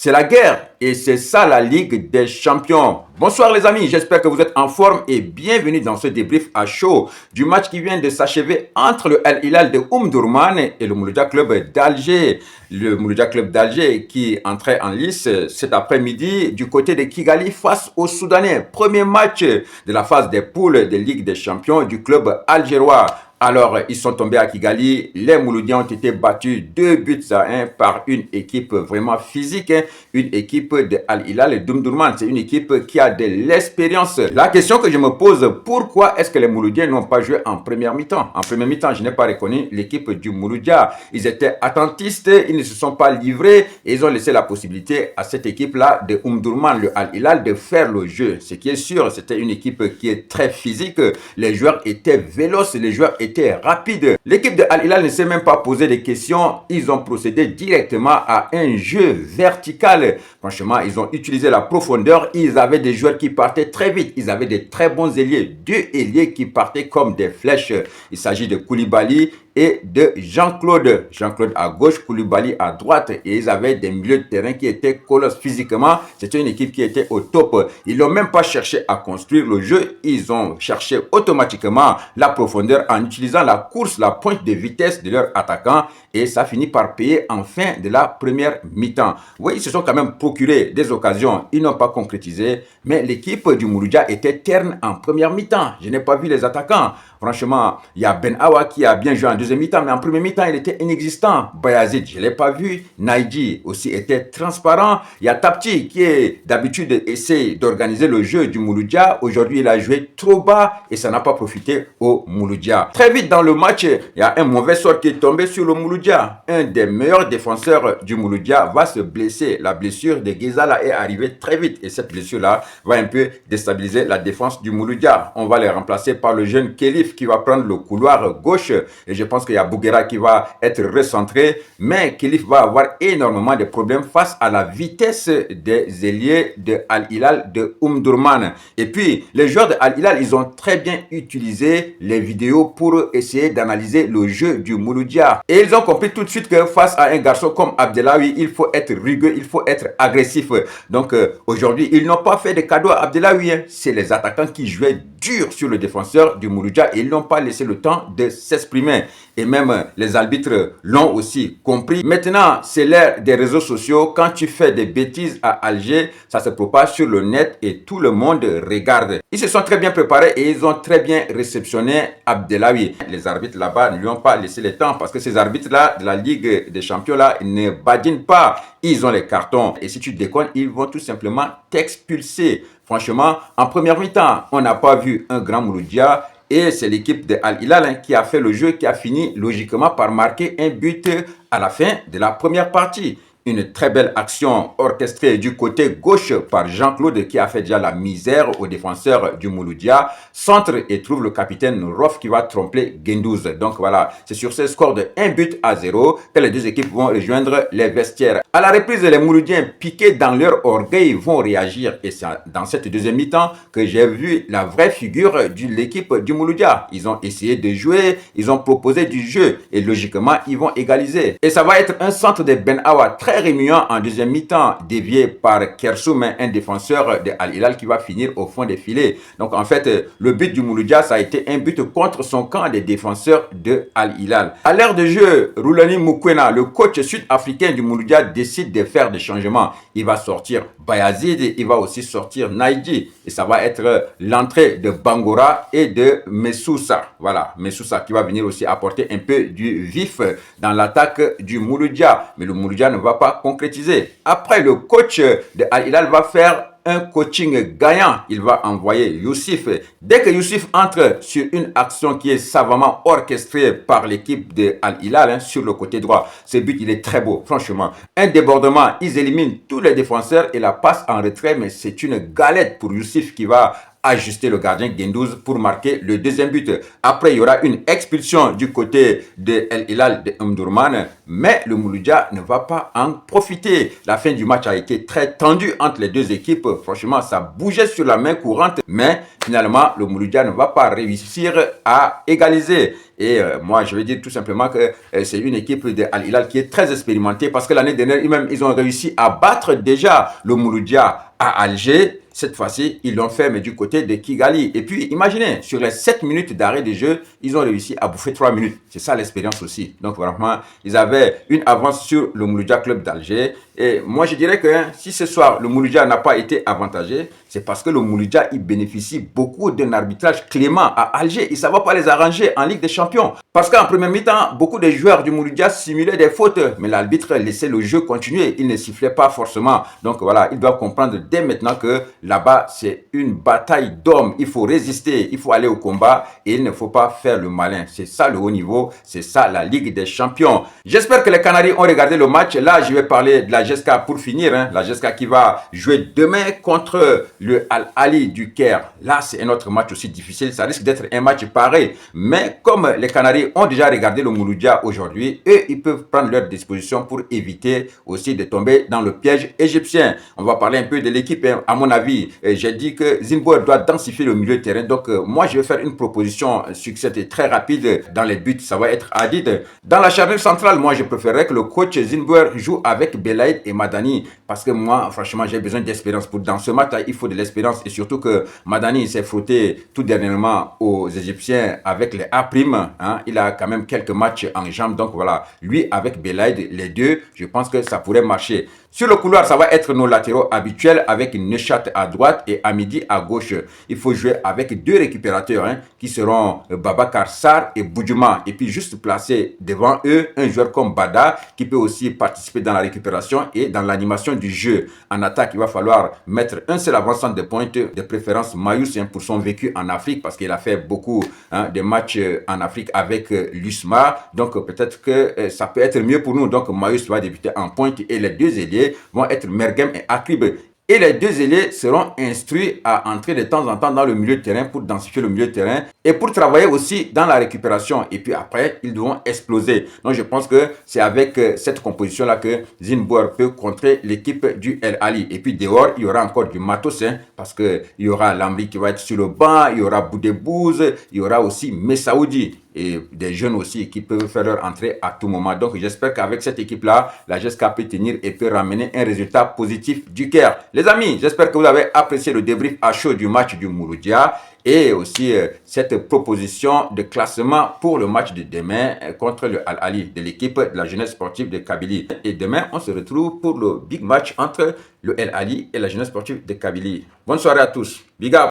C'est la guerre et c'est ça la Ligue des Champions. Bonsoir les amis, j'espère que vous êtes en forme et bienvenue dans ce débrief à chaud du match qui vient de s'achever entre le Al Hilal de Omdurman et le Mouloudia Club d'Alger. Le Mouloudia Club d'Alger qui entrait en lice cet après-midi du côté de Kigali face aux Soudanais. Premier match de la phase des poules de Ligue des Champions du club algérois. Alors, ils sont tombés à Kigali. Les Mouloudiens ont été battus 2-1 par une équipe vraiment physique, une équipe de Al Hilal et d'Omdurman. C'est une équipe qui a de l'expérience. La question que je me pose, pourquoi est-ce que les Mouloudiens n'ont pas joué en première mi-temps? En première mi-temps, je n'ai pas reconnu l'équipe du Mouloudia. Ils étaient attentistes, ils ne se sont pas livrés et ils ont laissé la possibilité à cette équipe-là de Omdurman, le Al Hilal, de faire le jeu. Ce qui est sûr, c'était une équipe qui est très physique. Les joueurs étaient véloces, les joueurs étaient rapide. L'équipe de Al Hilal ne s'est même pas posé de questions. Ils ont procédé directement à un jeu vertical. Franchement, ils ont utilisé la profondeur. Ils avaient des joueurs qui partaient très vite. Ils avaient des très bons ailiers. Deux ailiers qui partaient comme des flèches. Il s'agit de Koulibaly et de Jean-Claude. Jean-Claude à gauche, Koulibaly à droite. Et ils avaient des milieux de terrain qui étaient colosses physiquement. C'était une équipe qui était au top. Ils n'ont même pas cherché à construire le jeu. Ils ont cherché automatiquement la profondeur en utilisant la course, la pointe de vitesse de leur attaquant. Et ça finit par payer en fin de la première mi-temps. Oui, ils se sont quand même procuré des occasions. Ils n'ont pas concrétisé. Mais l'équipe du Mouloudia était terne en première mi-temps. Je n'ai pas vu les attaquants. Franchement, il y a Ben Awa qui a bien joué en deuxième mi-temps, mais en première mi-temps, il était inexistant. Bayazid, je ne l'ai pas vu. Naïdi aussi était transparent. Il y a Tapti qui est d'habitude essaie d'organiser le jeu du Mouloudia. Aujourd'hui, il a joué trop bas et ça n'a pas profité au Mouloudia. Très vite dans le match, il y a un mauvais sort qui est tombé sur le Mouloudia. Un des meilleurs défenseurs du Mouloudia va se blesser. La blessure de Ghezala est arrivée très vite et cette blessure-là va un peu déstabiliser la défense du Mouloudia. On va les remplacer par le jeune Khelif qui va prendre le couloir gauche et je pense qu'il y a Bouguera qui va être recentré, mais Khelif va avoir énormément de problèmes face à la vitesse des ailiers de Al Hilal de Omdurman. Et puis les joueurs de Al Hilal, ils ont très bien utilisé les vidéos pour essayer d'analyser le jeu du Mouloudia et ils ont compris tout de suite que face à un garçon comme Abdellaoui, il faut être rugueux, il faut être agressif. Donc aujourd'hui, ils n'ont pas fait de cadeau à Abdellaoui, c'est les attaquants qui jouaient dur sur le défenseur du Mouloudia et ils n'ont pas laissé le temps de s'exprimer. Et même les arbitres l'ont aussi compris. Maintenant, c'est l'ère des réseaux sociaux. Quand tu fais des bêtises à Alger, ça se propage sur le net et tout le monde regarde. Ils se sont très bien préparés et ils ont très bien réceptionné Abdellaoui. Les arbitres là-bas ne lui ont pas laissé le temps parce que ces arbitres-là de la Ligue des Champions-là ne badinent pas. Ils ont les cartons et si tu déconnes, ils vont tout simplement t'expulser. Franchement, en première mi-temps, on n'a pas vu un grand Mouloudia et c'est l'équipe de Al Hilal qui a fait le jeu, qui a fini logiquement par marquer un but à la fin de la première partie. Une très belle action orchestrée du côté gauche par Jean-Claude qui a fait déjà la misère aux défenseurs du Mouloudia. Centre et trouve le capitaine Rof qui va tromper Guendouzi. Donc voilà, c'est sur ce score de 1-0 que les deux équipes vont rejoindre les vestiaires. À la reprise, les Mouloudiens piqués dans leur orgueil vont réagir. Et c'est dans cette deuxième mi-temps que j'ai vu la vraie figure de l'équipe du Mouloudia. Ils ont essayé de jouer, ils ont proposé du jeu et logiquement, ils vont égaliser. Et ça va être un centre de Ben Awa très remuant en deuxième mi-temps, dévié par Kersoum, un défenseur de Al Hilal qui va finir au fond des filets. Donc en fait, le but du Mouloudia, ça a été un but contre son camp des défenseurs de Al Hilal. À l'heure de jeu, Roulani Mukwena, le coach sud-africain du Mouloudia, décide de faire des changements. Il va sortir Bayazid et il va aussi sortir Naïdi. Et ça va être l'entrée de Bangora et de Messoussa. Voilà, Messoussa qui va venir aussi apporter un peu du vif dans l'attaque du Mouloudia. Mais le Mouloudia ne va pas concrétiser. Après, le coach de Al Hilal va faire un coaching gagnant. Il va envoyer Youssif. Dès que Youssif entre sur une action qui est savamment orchestrée par l'équipe de Al Hilal sur le côté droit, ce but il est très beau, franchement. Un débordement, ils éliminent tous les défenseurs et la passe en retrait, mais c'est une galette pour Youssif qui va ajuster le gardien Guendouzi pour marquer le deuxième but. Après, il y aura une expulsion du côté de Al Hilal de Omdurman, mais le Mouloudia ne va pas en profiter. La fin du match a été très tendue entre les deux équipes. Franchement, ça bougeait sur la main courante, mais finalement, le Mouloudia ne va pas réussir à égaliser. Et moi, je vais dire tout simplement que c'est une équipe de Al Hilal qui est très expérimentée parce que l'année dernière, ils ont réussi à battre déjà le Mouloudia à Alger. Cette fois-ci, ils l'ont fait, mais du côté de Kigali. Et puis, imaginez, sur les 7 minutes d'arrêt de jeu, ils ont réussi à bouffer 3 minutes. C'est ça l'expérience aussi. Donc, vraiment, ils avaient une avance sur le Mouloudia Club d'Alger. Et moi, je dirais que si ce soir, le Mouloudia n'a pas été avantagé, c'est parce que le Mouloudia, il bénéficie beaucoup d'un arbitrage clément à Alger. Il ne savent pas les arranger en Ligue des Champions. Parce qu'en première mi-temps, beaucoup de joueurs du Mouloudia simulaient des fautes, mais l'arbitre laissait le jeu continuer. Il ne sifflait pas forcément. Donc voilà, ils doivent comprendre dès maintenant que là-bas, c'est une bataille d'hommes. Il faut résister, il faut aller au combat et il ne faut pas faire le malin. C'est ça le haut niveau, c'est ça la Ligue des Champions. J'espère que les Canaries ont regardé le match. Là, je vais parler de la GSK pour finir. La GSK qui va jouer demain contre le Al-Ali du Caire. Là, c'est un autre match aussi difficile. Ça risque d'être un match pareil. Mais comme les Canaries ont déjà regardé le Mouloudia aujourd'hui, eux, ils peuvent prendre leurs dispositions pour éviter aussi de tomber dans le piège égyptien. On va parler un peu de l'équipe. À mon avis, j'ai dit que Zinboer doit densifier le milieu de terrain. Donc, moi, je vais faire une proposition succincte et très rapide dans les buts. Ça va être Hadid. Dans la charnière centrale, moi, je préférerais que le coach Zinboer joue avec Belaïd et Madani. Parce que moi, franchement, j'ai besoin d'expérience. Dans ce match, il faut de l'expérience. Et surtout que Madani s'est frotté tout dernièrement aux Égyptiens avec les A'. Il a quand même quelques matchs en jambes. Donc, voilà, lui avec Belaïd, les deux, je pense que ça pourrait marcher. Sur le couloir, ça va être nos latéraux habituels avec Nechat à droite et Hamidi à gauche. Il faut jouer avec deux récupérateurs qui seront Babacar Sarr et Boudjouma. Et puis juste placer devant eux un joueur comme Bada qui peut aussi participer dans la récupération et dans l'animation du jeu. En attaque, il va falloir mettre un seul avançant de pointe, de préférence Mayous pour son vécu en Afrique parce qu'il a fait beaucoup de matchs en Afrique avec l'USMA. Donc peut-être que ça peut être mieux pour nous. Donc Mayous va débuter en pointe et les deux ailiers vont être Mergem et Akrib. Et les deux ailiers seront instruits à entrer de temps en temps dans le milieu de terrain pour densifier le milieu de terrain et pour travailler aussi dans la récupération. Et puis après, ils devront exploser. Donc je pense que c'est avec cette composition-là que Zinboer peut contrer l'équipe du El Ali. Et puis dehors, il y aura encore du matos, parce qu'il y aura Lamri qui va être sur le banc, il y aura Boudebouz, il y aura aussi Messaoudi. Et des jeunes aussi qui peuvent faire leur entrée à tout moment. Donc j'espère qu'avec cette équipe-là, la GSK peut tenir et peut ramener un résultat positif du Caire. Les amis, j'espère que vous avez apprécié le débrief à chaud du match du Mouloudia et aussi cette proposition de classement pour le match de demain contre le Al-Ali de l'équipe de la jeunesse sportive de Kabylie. Et demain, on se retrouve pour le big match entre le Al-Ali et la jeunesse sportive de Kabylie. Bonne soirée à tous. Big up!